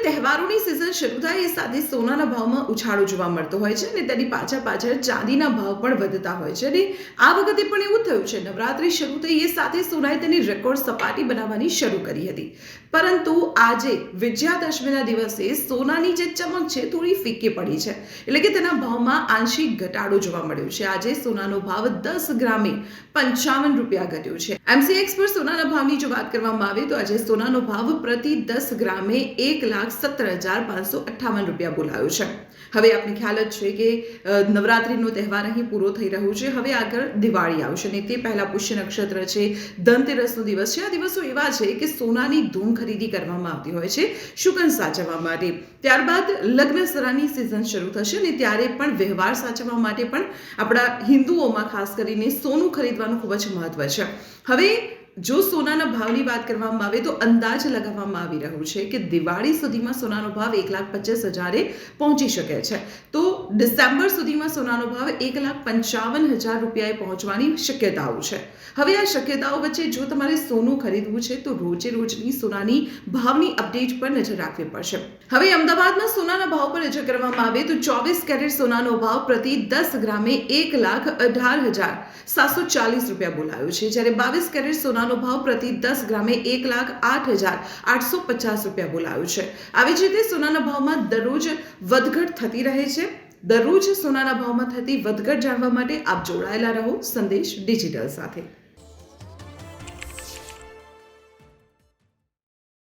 તહેવારોની સિઝન શરૂ થાય એ સાથે સોનાના ભાવમાં ઉછાળો જોવા મળતો હોય છે અને તેની પાછળ ચાંદીના ભાવ પણ વધતા હોય છે અને આ વખતે પણ એવું થયું છે. નવરાત્રી શરૂ થઈ એ સાથે સોનાએ તેની રેકોર્ડ સપાટી બનાવવાની શરૂ કરી હતી, પરંતુ આજે વિજયાદશમીના દિવસે સોનાની જે ચમક છે થોડી ફીકી પડી છે, એટલે કે તેના ભાવમાં આંશિક ઘટાડો જોવા મળ્યો છે. આજે સોનાનો ભાવ 10 ગ્રામે 55 રૂપિયા ઘટ્યો છે. MCX પર સોનાના ભાવની જો વાત કરવામાં આવે તો આજે સોનાનો ભાવ પ્રતિ 10 ગ્રામે 1,17,558 રૂપિયા બોલાયો છે. હવે આપને ખ્યાલ જ છે કે નવરાત્રીનો તહેવાર અહીં પૂરો થઈ રહ્યો છે. હવે આગળ દિવાળી આવશે અને તે પહેલા પુષ્ય નક્ષત્ર છે, ધનતેરસનો દિવસ છે. આ દિવસો એવા છે કે સોનાની ધૂમ ખરીદી કરવામાં આવતી હોય છે શુકન સાચવવા માટે. ત્યારબાદ લગ્ન સરાની સિઝન શરૂ થશે અને ત્યારે પણ વ્યવહાર સાચવવા માટે પણ આપણા હિન્દુઓમાં ખાસ કરીને સોનું ખરીદવાનું ખૂબ જ મહત્વ છે. હવે જો સોનાના ભાવની વાત કરવામાં આવે તો અંદાજ લગાવવામાં આવી રહ્યો છે કે દિવાળી સુધીમાં સોનાનો ભાવ 1,25,000 પહોંચી શકે છે. તો ડિસેમ્બર સુધીમાં સોનાનો ભાવ 1,55,000 રૂપિયાએ પહોંચવાની શક્યતાઓ છે. હવે આ શક્યતાઓ વચ્ચે જો તમારે સોનું ખરીદવું છે તો રોજે રોજની સોનાની ભાવની અપડેટ પર નજર રાખવી પડશે. હવે અમદાવાદમાં સોનાના ભાવ પર નજર કરવામાં આવે તો 24 કેરેટ સોનાનો ભાવ પ્રતિ 10 ગ્રામે 1,18,740 રૂપિયા બોલાયો છે, જ્યારે 22 કેરેટ સોનાનો ભાવ પ્રતિ 10 ગ્રામે 1,08,850 રૂપિયા બોલાયો છે. આવી જ રીતે સોનાના ભાવમાં દરરોજ વધઘટ થતી રહે છે. દરરોજ સોનાના ભાવમાં થતી વધઘટ જાણવા માટે આપ જોડાયેલા રહો સંદેશ ડિજિટલ સાથે.